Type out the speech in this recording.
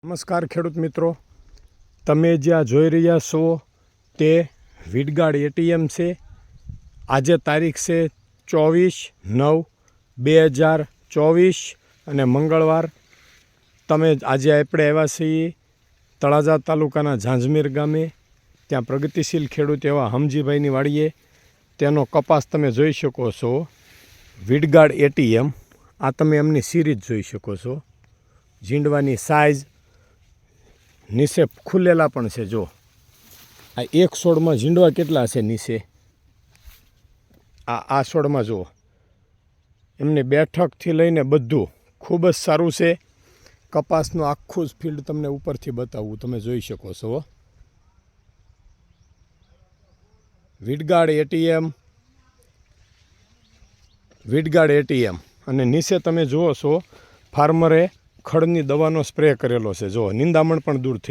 નમસ્કાર ખેડૂત મિત્રો, તમે જ્યાં જોઈ રહ્યા છો તે વિડગાડ એટીએમ છે. આજે તારીખ છે 24/9/2024 અને મંગળવાર. આજે આપણે આવ્યા છીએ તળાજા તાલુકાના ઝાંઝમેર ગામે. ત્યાં પ્રગતિશીલ ખેડૂત એવા હમજીભાઈની વાડીએ તેનો કપાસ તમે જોઈ શકો છો. વિડગાડ એટીએમ, આ તમે એમની સિરીઝ જોઈ શકો છો. ઝીંડવાની સાઇઝ નીચે ખુલેલા પણ છે. જો આ એક છોડમાં ઝીંડવા કેટલા છે નીચે, આ છોડમાં જુઓ. એમની બેઠકથી લઈને બધું ખૂબ જ સારું છે. કપાસનું આખું જ ફિલ્ડ તમને ઉપરથી બતાવવું, તમે જોઈ શકો છો. વિડગાડ એટીએમ અને નીચે તમે જુઓ છો ફાર્મરે ખડની દવાનો સ્પ્રે કરેલો છે. જો નિંદામણ પણ દૂર થઈ